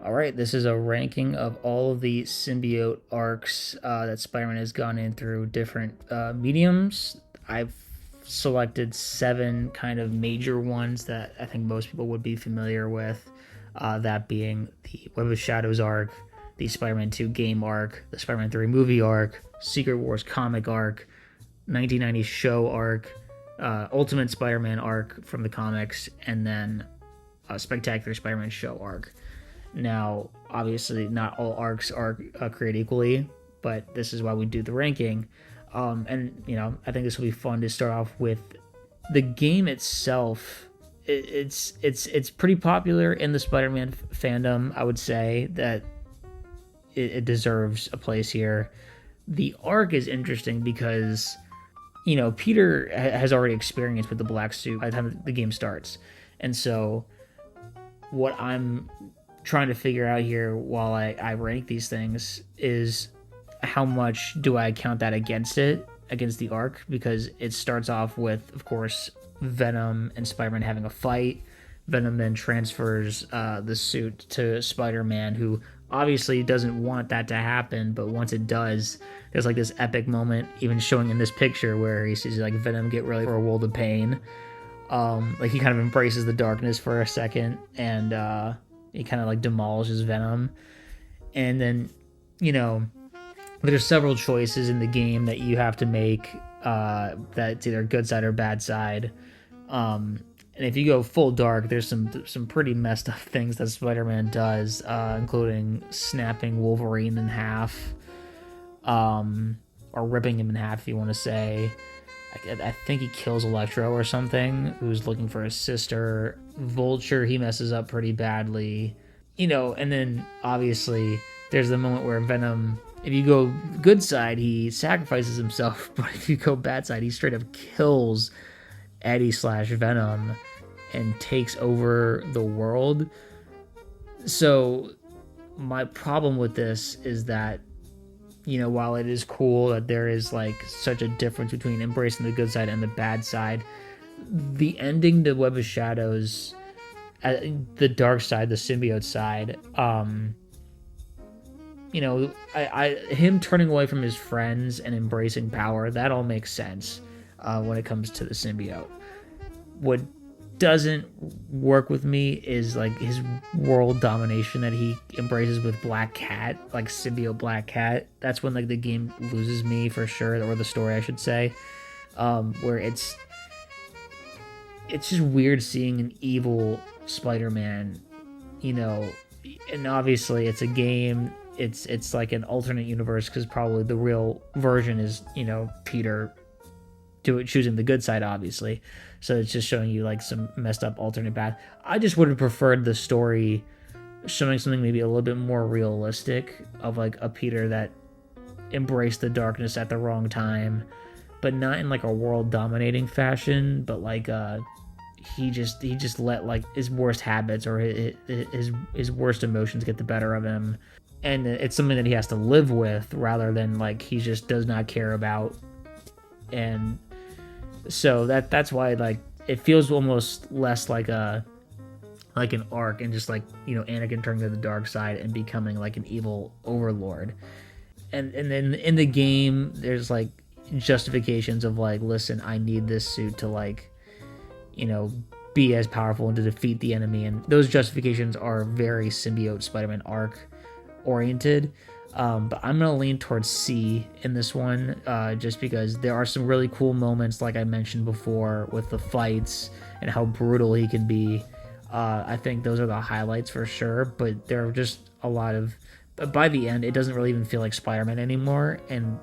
All right, this is a ranking of all of the symbiote arcs that Spider-Man has gone in through different mediums. I've selected 7 kind of major ones that I think most people would be familiar with. That being the Web of Shadows arc, the Spider-Man 2 game arc, the Spider-Man 3 movie arc, Secret Wars comic arc, 1990 show arc, Ultimate Spider-Man arc from the comics, and then Spectacular Spider-Man show arc. Now, obviously, not all arcs are created equally, but this is why we do the ranking. I think this will be fun to start off with the game itself. It's pretty popular in the Spider-Man fandom. I would say that it deserves a place here. The arc is interesting because Peter has already experienced with the black suit by the time the game starts, and so what I'm trying to figure out here while I rank these things is how much do I count that against the arc, because it starts off with, of course, Venom and Spider-Man having a fight. Venom then transfers the suit to Spider-Man, who obviously doesn't want that to happen, but once it does, there's like this epic moment, even showing in this picture, where he sees like Venom get ready for a world of pain. Like he kind of embraces the darkness for a second, and he kind of like demolishes Venom. And then, there's several choices in the game that you have to make, that's either good side or bad side. And if you go full dark, there's some pretty messed up things that Spider-Man does, including snapping Wolverine in half, or ripping him in half, if you want to say. I think he kills Electro or something, who's looking for his sister. Vulture, he messes up pretty badly. And then, obviously, there's the moment where Venom, if you go good side, he sacrifices himself, but if you go bad side, he straight up kills Eddie/Venom and takes over the world. So, my problem with this is that, while it is cool that there is like such a difference between embracing the good side and the bad side, the ending to Web of Shadows, the dark side, the symbiote side, him turning away from his friends and embracing power, that all makes sense when it comes to the symbiote. What doesn't work with me is like his world domination that he embraces with Black Cat, like symbiote Black Cat. That's when like the game loses me for sure, or the story I should say, where it's just weird seeing an evil Spider-Man, and obviously it's a game. It's like an alternate universe, because probably the real version is Peter choosing the good side, obviously. So it's just showing you like some messed up alternate path. I just would have preferred the story showing something maybe a little bit more realistic, of like a Peter that embraced the darkness at the wrong time, but not in like a world dominating fashion, but like he just let like his worst habits or his worst emotions get the better of him, and it's something that he has to live with rather than like he just does not care about. And so that's why like it feels almost less like an arc, and just like Anakin turning to the dark side and becoming like an evil overlord. And then in the game there's like justifications of like, listen, I need this suit to like be as powerful and to defeat the enemy, and those justifications are very symbiote Spider-Man arc oriented. But I'm going to lean towards C in this one, just because there are some really cool moments, like I mentioned before, with the fights and how brutal he can be. I think those are the highlights for sure, but there are just a lot of... But by the end, it doesn't really even feel like Spider-Man anymore, and,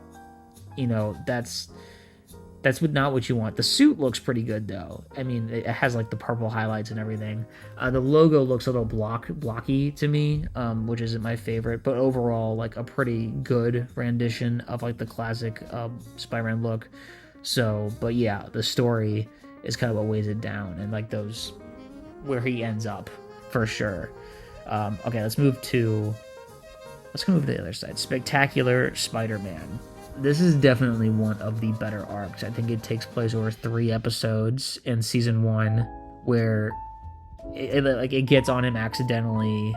that's not what you want. The suit looks pretty good, though. I mean, it has like the purple highlights and everything. The logo looks a little blocky to me, which isn't my favorite. But overall, like a pretty good rendition of like the classic Spider-Man look. So, but yeah, the story is kind of what weighs it down, and like those where he ends up for sure. Okay, let's move to the other side. Spectacular Spider-Man. This is definitely one of the better arcs. I think it takes place over 3 episodes in season 1, where it gets on him accidentally,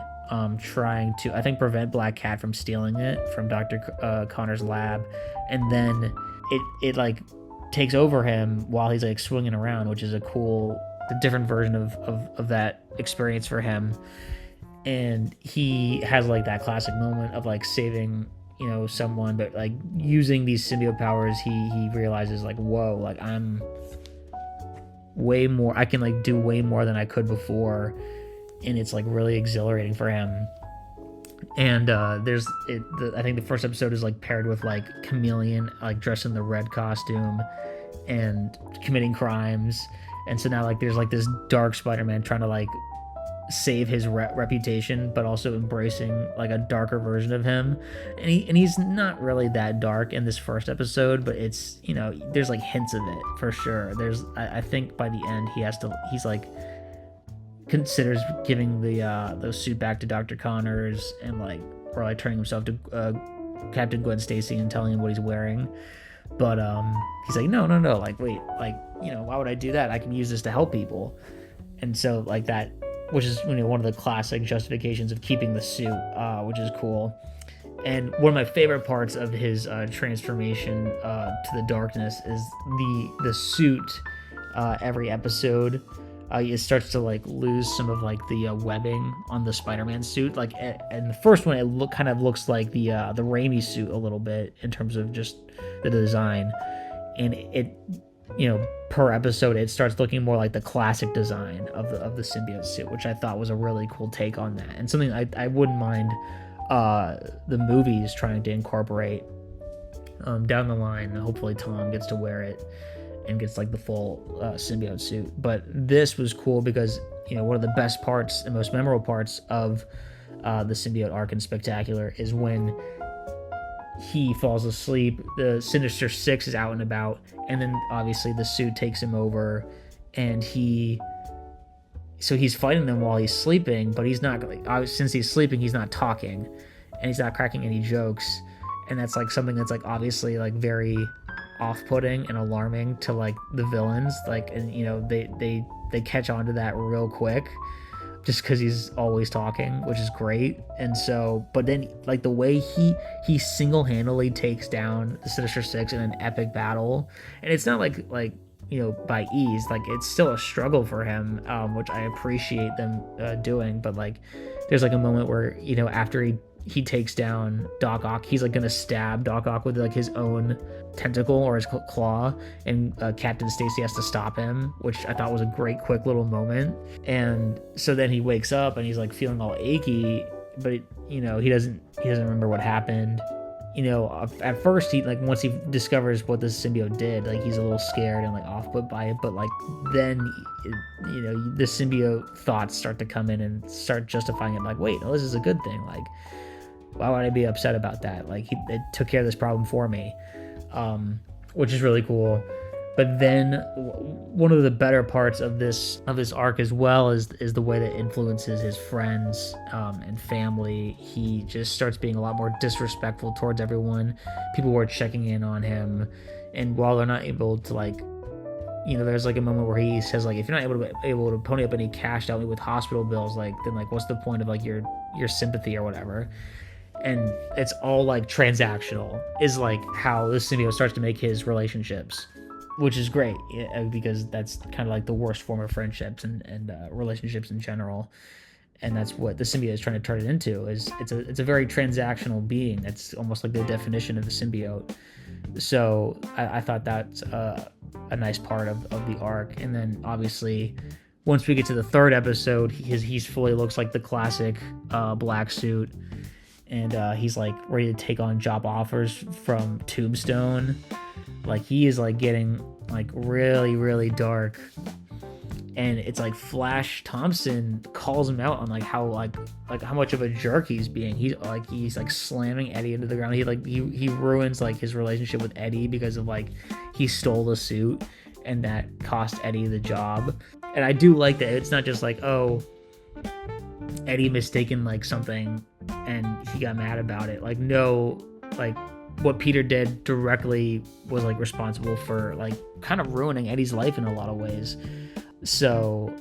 trying to, I think, prevent Black Cat from stealing it from Dr. Connor's lab, and then it like takes over him while he's like swinging around, which is a different version of that experience for him. And he has like that classic moment of like saving, someone, but like using these symbiote powers, he realizes like, whoa, like I'm way more, I can like do way more than I could before, and it's like really exhilarating for him. And I think the first episode is like paired with like Chameleon, like dressed in the red costume and committing crimes. And so now like there's like this dark Spider-Man trying to like save his reputation, but also embracing like a darker version of him. And he's not really that dark in this first episode, but it's, there's like hints of it for sure. I think by the end he's like considers giving the suit back to Dr. Connors, and like, or like turning himself to Captain Gwen Stacy and telling him what he's wearing. But he's like, no, like, wait, like, why would I do that? I can use this to help people. And so like that, which is one of the classic justifications of keeping the suit, which is cool. And one of my favorite parts of his transformation to the darkness is the suit. Every episode, it starts to like lose some of like the webbing on the Spider-Man suit. Like, and the first one, it kind of looks like the Raimi suit a little bit in terms of just the design, and it per episode it starts looking more like the classic design of the symbiote suit, which I thought was a really cool take on that, and something I wouldn't mind the movies trying to incorporate down the line. Hopefully Tom gets to wear it and gets like the full symbiote suit. But this was cool because one of the best parts and most memorable parts of the symbiote arc in Spectacular is when he falls asleep, the Sinister Six is out and about, and then obviously the suit takes him over, and he's fighting them while he's sleeping, but he's not, since he's sleeping, he's not talking, and he's not cracking any jokes, and that's like something that's like obviously like very off-putting and alarming to like the villains, like, and they catch on to that real quick, just because he's always talking, which is great. And so, but then like the way he single-handedly takes down the Sinister Six in an epic battle, and it's not like by ease, like it's still a struggle for him, which I appreciate them doing. But like there's like a moment where after he takes down Doc Ock, he's like gonna stab Doc Ock with like his own tentacle or his claw, and Captain Stacy has to stop him, which I thought was a great quick little moment. And so then he wakes up and he's like feeling all achy, but he doesn't remember what happened. At first he like, once he discovers what this symbiote did, like he's a little scared and like off put by it, but like then the symbiote thoughts start to come in and start justifying it, like, wait, no, this is a good thing, like why would I be upset about that? Like it took care of this problem for me, which is really cool. But then one of the better parts of this arc as well is the way that influences his friends and family. He just starts being a lot more disrespectful towards everyone. People were checking in on him, and while they're not able to like, there's like a moment where he says like, if you're not able to pony up any cash to help me with hospital bills, like then like what's the point of like your sympathy or whatever. And it's all like transactional is like how this symbiote starts to make his relationships, which is great because that's kind of like the worst form of friendships and relationships in general. And that's what the symbiote is trying to turn it into. Is it's a very transactional being. That's almost like the definition of the symbiote. So I thought that's a nice part of the arc. And then obviously once we get to the third episode, he's fully looks like the classic black suit. And he's like ready to take on job offers from Tombstone. Like he is like getting like really, really dark. And it's like Flash Thompson calls him out on like how much of a jerk he's being. He's like slamming Eddie into the ground. He ruins like his relationship with Eddie because of like he stole the suit and that cost Eddie the job. And I do like that it's not just like, oh, Eddie mistaken like something and he got mad about it. Like, no, like what Peter did directly was like responsible for like kind of ruining Eddie's life in a lot of ways. So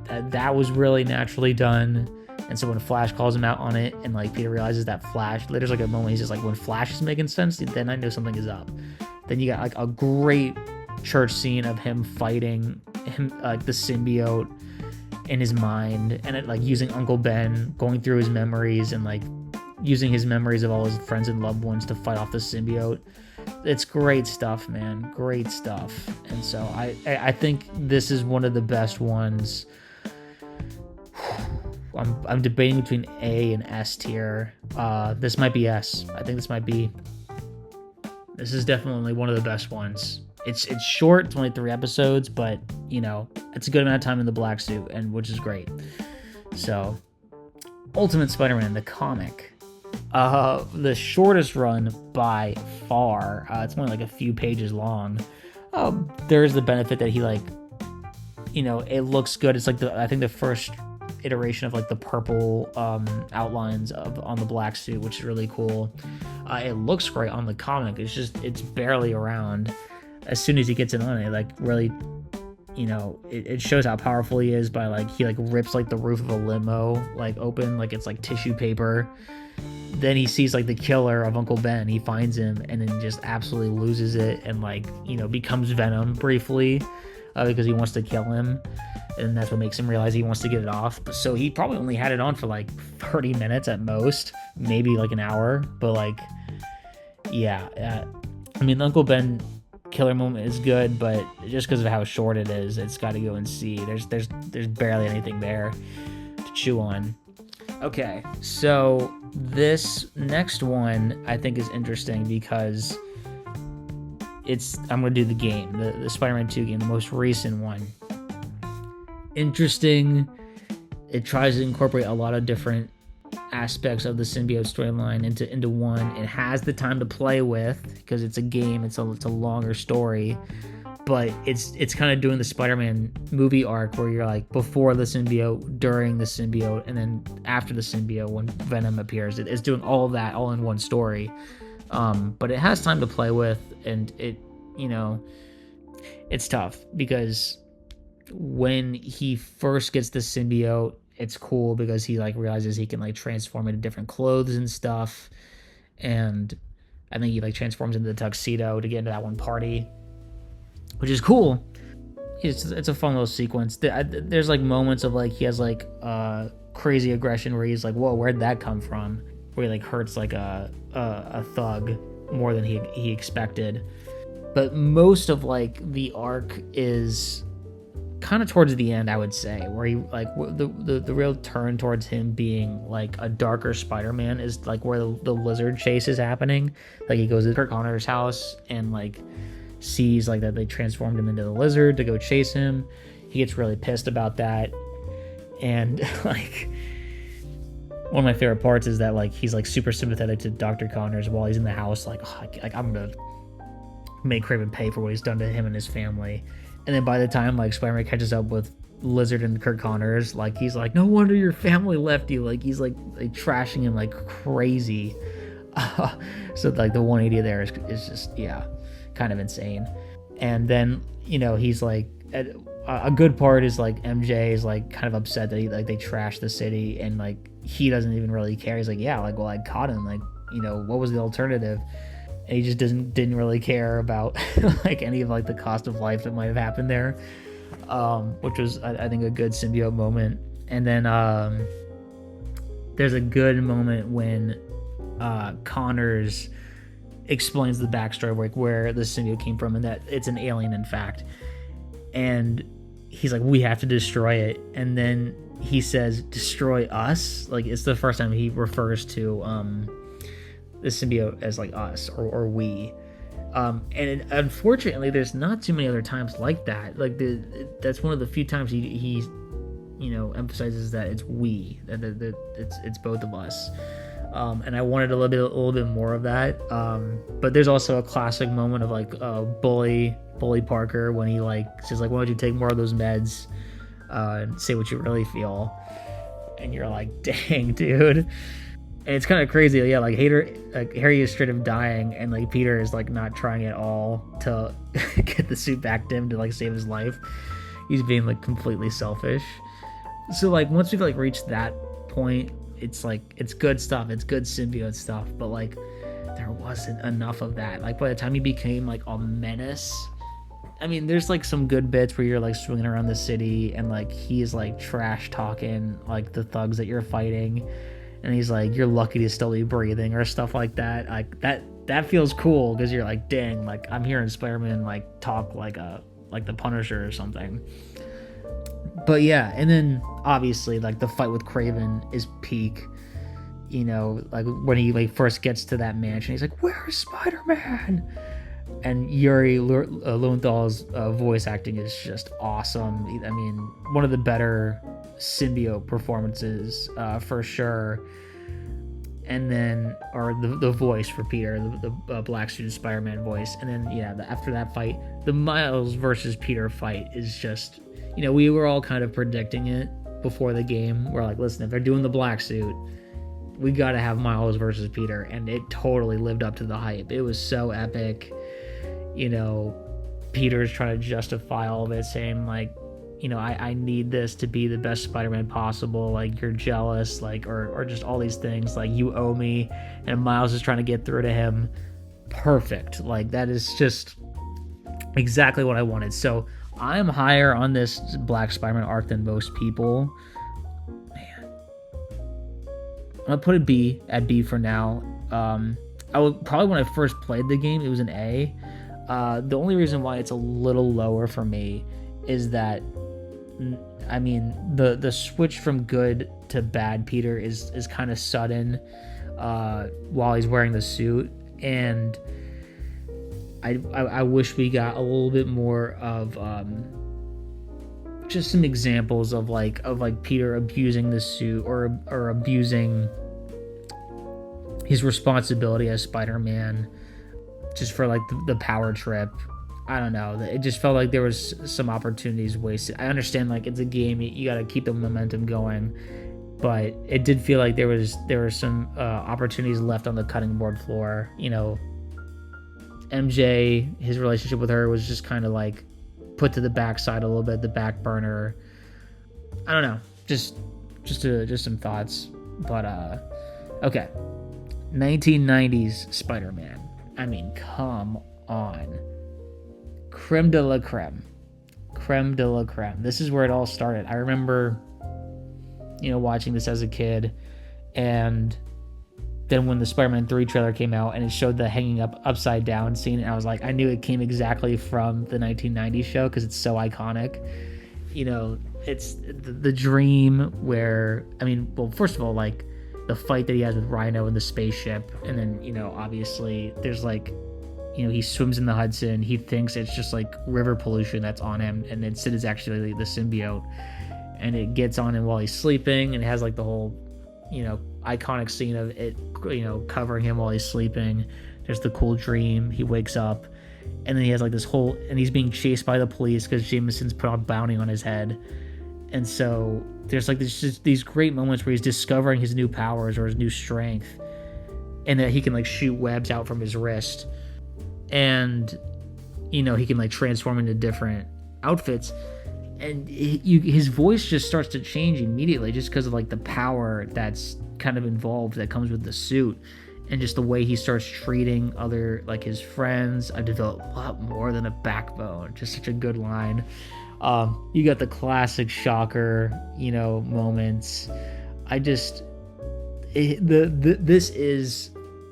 that was really naturally done. And so when Flash calls him out on it, and like Peter realizes that Flash, there's like a moment he's just like, when Flash is making sense, then I know something is up. Then you got like a great church scene of him fighting him, like the symbiote in his mind, and it like using Uncle Ben, going through his memories and like using his memories of all his friends and loved ones to fight off the symbiote. It's great stuff, man. Great stuff. And so I think this is one of the best ones. I'm debating between A and S tier. This might be S. I think this might be. This is definitely one of the best ones. It's short. It's only 3 episodes, but you know it's a good amount of time in the black suit, and which is great. So, Ultimate Spider-Man, the comic, the shortest run by far. It's only like a few pages long. There's the benefit that he like, you know, it looks good. It's like I think the first iteration of like the purple outlines on the black suit, which is really cool. It looks great on the comic. It's barely around. As soon as he gets it on, it like really, you know, it shows how powerful he is by like he like rips like the roof of a limo like open, like it's like tissue paper. Then he sees like the killer of Uncle Ben. He finds him and then just absolutely loses it and like, you know, becomes Venom briefly because he wants to kill him. And that's what makes him realize he wants to get it off. So he probably only had it on for like 30 minutes at most, maybe like an hour. But like, yeah, I mean, the Uncle Ben killer moment is good, but just because of how short it is, it's got to go and see. There's barely anything there to chew on. Okay, so this next one I think is interesting because I'm gonna do the game, the Spider-Man 2 game, the most recent one. Interesting. It tries to incorporate a lot of different aspects of the symbiote storyline into one. It has the time to play with because it's a game. It's a longer story, but it's kind of doing the Spider-Man movie arc where you're like before the symbiote, during the symbiote, and then after the symbiote when Venom appears. It's doing all of that all in one story, but it has time to play with, and it, you know, it's tough because when he first gets the symbiote, it's cool because he like realizes he can like transform into different clothes and stuff, and I think he like transforms into the tuxedo to get into that one party, which is cool. It's a fun little sequence. There's like moments of like he has like crazy aggression where he's like, whoa, where'd that come from? Where he like hurts like a thug more than he expected. But most of like the arc is kind of towards the end, I would say, where he like the real turn towards him being like a darker Spider-Man is like where the lizard chase is happening. Like he goes to Kirk Connor's house and like sees like that they transformed him into the lizard to go chase him. He gets really pissed about that, and like one of my favorite parts is that like he's like super sympathetic to Dr. Connors while he's in the house, like, oh, like I'm gonna make Kraven pay for what he's done to him and his family. And then by the time like Spider-Man catches up with Lizard and Kirk Connors, like he's like, no wonder your family left you. Like he's like trashing him like crazy. So like the 180 there is just, yeah, kind of insane. And then, you know, he's like, a good part is like MJ is like kind of upset that they trashed the city, and like he doesn't even really care. He's like, yeah, like, well, I caught him. Like, you know, what was the alternative? And he just didn't really care about like any of like the cost of life that might have happened there, which was I think a good symbiote moment. And then there's a good moment when Connors explains the backstory of like where the symbiote came from and that it's an alien in fact, and he's like, we have to destroy it. And then he says, destroy us. Like it's the first time he refers to the symbiote as like us or we, and unfortunately there's not too many other times like that. Like that's one of the few times he you know emphasizes that it's we, that it's both of us, and I wanted a little bit more of that. But there's also a classic moment of like bully Parker when he like says like, why don't you take more of those meds and say what you really feel, and you're like, dang dude. And it's kind of crazy, yeah. Like Harry is straight up dying, and like Peter is like not trying at all to get the suit back to him to like save his life. He's being like completely selfish. So like once we've like reached that point, it's like, it's good stuff, it's good symbiote stuff, but like there wasn't enough of that. Like by the time he became like a menace, I mean, there's like some good bits where you're like swinging around the city and like he's like trash talking like the thugs that you're fighting, and he's like, you're lucky to still be breathing or stuff like that. Like that feels cool because you're like, dang, like I'm hearing Spider-Man like talk like the Punisher or something. But yeah, and then obviously like the fight with Kraven is peak. You know, like when he like first gets to that mansion, he's like, "Where's Spider-Man?" And Yuri Lowenthal's voice acting is just awesome. I mean, one of the better symbiote performances for sure. And then, or the voice for Peter, the black suited Spider-Man voice. And then, yeah, after that fight, the Miles versus Peter fight is just, you know, we were all kind of predicting it before the game. We're like, listen, if they're doing the black suit, we got to have Miles versus Peter. And it totally lived up to the hype. It was so epic. You know, Peter's trying to justify all of it, saying like, you know, I need this to be the best Spider-Man possible. Like, you're jealous, like, or just all these things. Like, you owe me. And Miles is trying to get through to him. Perfect. Like, that is just exactly what I wanted. So I'm higher on this Black Spider-Man arc than most people. Man, I'm gonna put it at B for now. I would probably, when I first played the game, it was an A. The only reason why it's a little lower for me is that, I mean, the switch from good to bad Peter is kind of sudden while he's wearing the suit, and I wish we got a little bit more of just some examples of like Peter abusing the suit or abusing his responsibility as Spider-Man just for like the power trip. I don't know. It just felt like there was some opportunities wasted. I understand like it's a game, you got to keep the momentum going, but it did feel like there were some opportunities left on the cutting board floor. You know, MJ, his relationship with her was just kind of like put to the backside a little bit, the back burner. I don't know. Just some thoughts. But okay. 1990s Spider-Man. I mean, come on. Creme de la creme. Creme de la creme. This is where it all started. I remember, you know, watching this as a kid, and then when the Spider-Man 3 trailer came out and it showed the hanging upside down scene, I was like, I knew it came exactly from the 1990s show because it's so iconic. You know, it's the dream where, I mean, well, first of all, like the fight that he has with Rhino in the spaceship, and then, you know, obviously there's like, you know, he swims in the Hudson, he thinks it's just like river pollution that's on him, and then Sid is actually the symbiote, and it gets on him while he's sleeping, and it has like the whole, you know, iconic scene of it, you know, covering him while he's sleeping. There's the cool dream, he wakes up, and then he has like this whole, and he's being chased by the police because Jameson's put a bounty on his head. And so there's like these great moments where he's discovering his new powers or his new strength, and that he can like shoot webs out from his wrist, and, you know, he can like transform into different outfits, and his voice just starts to change immediately just because of like the power that's kind of involved that comes with the suit, and just the way he starts treating other, like his friends. I've developed a lot more than a backbone. Just such a good line. You got the classic Shocker, you know, moments. This is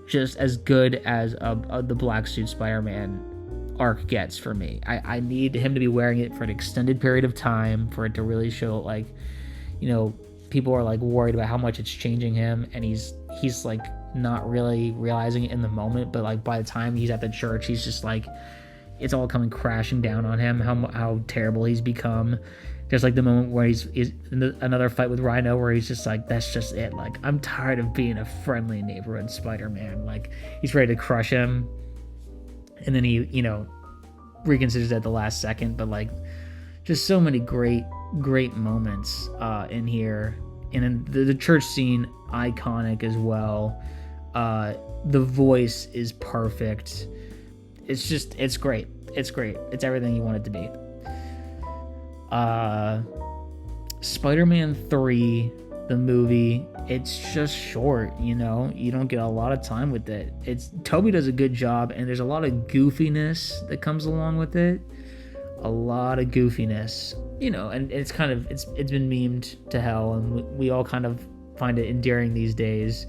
just as good as the Black Suit Spider-Man arc gets for me. I need him to be wearing it for an extended period of time for it to really show, like, you know, people are like worried about how much it's changing him, and he's like not really realizing it in the moment, but like by the time he's at the church, he's just like, it's all coming crashing down on him, how terrible he's become. There's like the moment where he's in another fight with Rhino where he's just like, that's just it. Like, I'm tired of being a friendly neighborhood Spider-Man. Like, he's ready to crush him. And then he, you know, reconsiders at the last second. But like, just so many great moments in here. And then the church scene, iconic as well. The voice is perfect. It's great. It's great. It's everything you want it to be. Spider-Man 3 the movie, it's just short, you know? You don't get a lot of time with it. Toby does a good job, and there's a lot of goofiness that comes along with it. A lot of goofiness, you know, and it's kind of it's been memed to hell, and we all kind of find it endearing these days.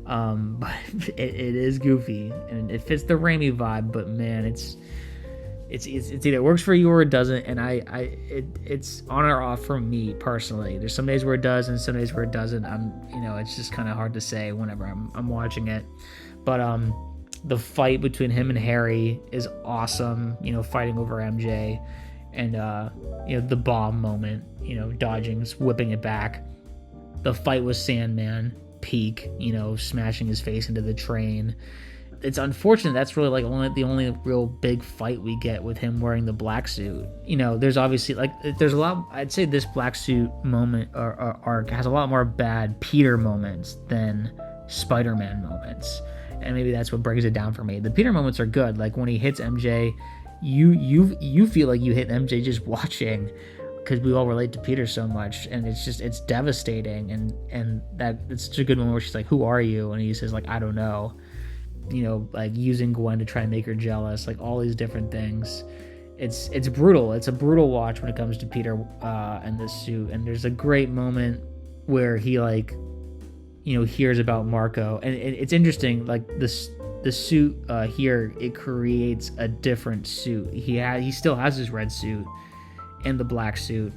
But it is goofy, and it fits the Raimi vibe. But man, it's either it works for you or it doesn't, and it's on or off for me personally. There's some days where it does, and some days where it doesn't. It's just kind of hard to say whenever I'm watching it. But the fight between him and Harry is awesome. You know, fighting over MJ, and the bomb moment. You know, dodging, whipping it back. The fight with Sandman, peak. You know, smashing his face into the train. It's unfortunate that's really like the only real big fight we get with him wearing the black suit. You know, there's obviously there's a lot. I'd say this black suit moment or arc has a lot more bad Peter moments than Spider-Man moments, and maybe that's what brings it down for me. The Peter moments are good, like when he hits MJ, you feel like you hit MJ just watching, because we all relate to Peter so much, and it's devastating, and that it's such a good moment where she's like, "Who are you?" and he says like, "I don't know." You know, like using Gwen to try and make her jealous, like all these different things. It's brutal. It's a brutal watch when it comes to Peter and this suit. And there's a great moment where he hears about Marco, and it's interesting. Like the suit here, it creates a different suit. He still has his red suit, and the black suit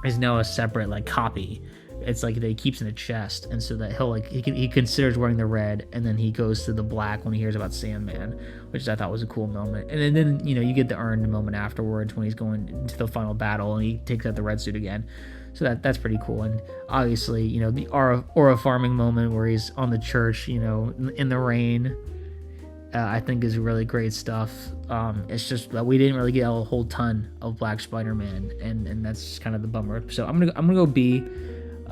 is now a separate like copy. It's like that he keeps in a chest, and so that he considers wearing the red, and then he goes to the black when he hears about Sandman, which I thought was a cool moment. And then you get the earned moment afterwards when he's going into the final battle and he takes out the red suit again. So that's pretty cool. And obviously, the aura farming moment where he's on the church, in the rain, I think is really great stuff. It's just that we didn't really get a whole ton of Black Spider-Man, and that's just kind of the bummer. So I'm gonna go B.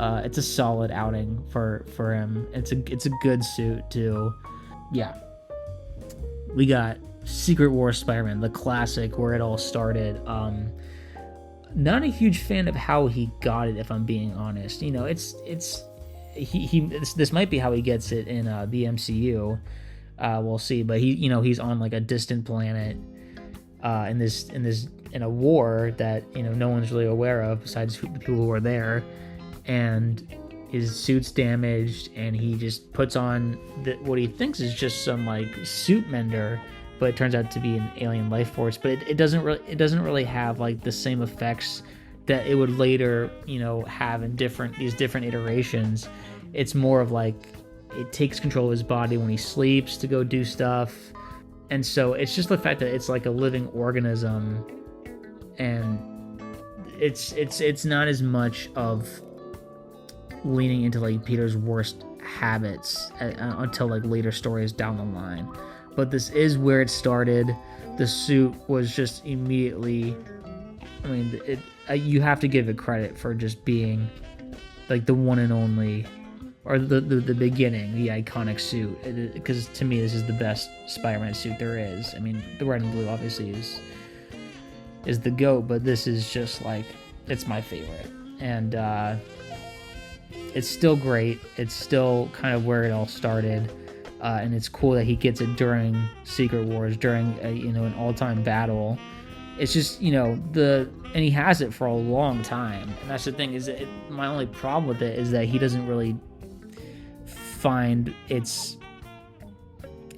It's a solid outing for him. It's a good suit too. Yeah. We got Secret Wars Spider-Man, the classic where it all started. Not a huge fan of how he got it, if I'm being honest. This might be how he gets it in the MCU. We'll see, but he's on like a distant planet in a war that no one's really aware of besides the people who are there. And his suit's damaged, and he just puts on what he thinks is just some like suit mender, but it turns out to be an alien life force. But it doesn't really have like the same effects that it would later have in these different iterations. It's more of like it takes control of his body when he sleeps to go do stuff, and so it's just the fact that it's like a living organism, and it's not as much of leaning into like Peter's worst habits until like later stories down the line. But this is where it started. The suit was just immediately, you have to give it credit for just being like the one and only, or the beginning, the iconic suit, because to me this is the best Spider-Man suit there is. The red and blue obviously is the GOAT, but this is just like, it's my favorite. And it's still great. It's still kind of where it all started, and it's cool that he gets it during Secret Wars, during an all-time battle. It's just and he has it for a long time, and that's the thing. My only problem with it is that he doesn't really find its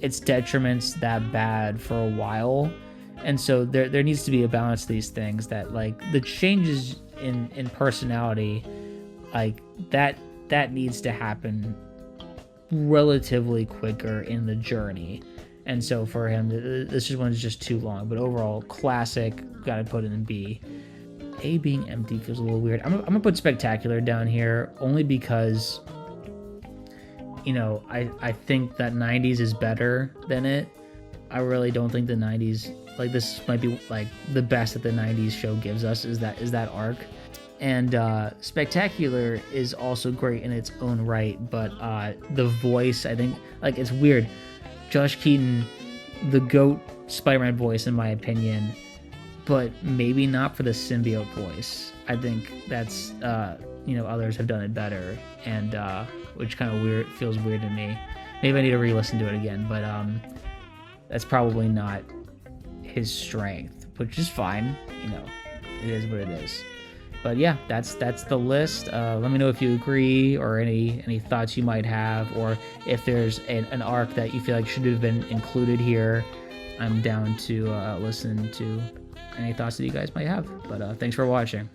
detriments that bad for a while, and so there needs to be a balance to these things. That like the changes in personality, like that needs to happen relatively quicker in the journey. And so for him, this one's just too long. But overall, classic, gotta put it in B. A being empty feels a little weird. I'm gonna put Spectacular down here only because I think that 90s is better than it. I really don't think the 90s, like, this might be like the best that the 90s show gives us is that arc. And Spectacular is also great in its own right, but the voice, I think, like, it's weird. Josh Keaton, the GOAT Spider-Man voice, in my opinion, but maybe not for the symbiote voice. I think that's others have done it better, and which kind of weird feels weird to me. Maybe I need to re-listen to it again, but that's probably not his strength, which is fine. It is what it is. But yeah, that's the list. Let me know if you agree, or any thoughts you might have, or if there's an arc that you feel like should have been included here. I'm down to listen to any thoughts that you guys might have. But thanks for watching.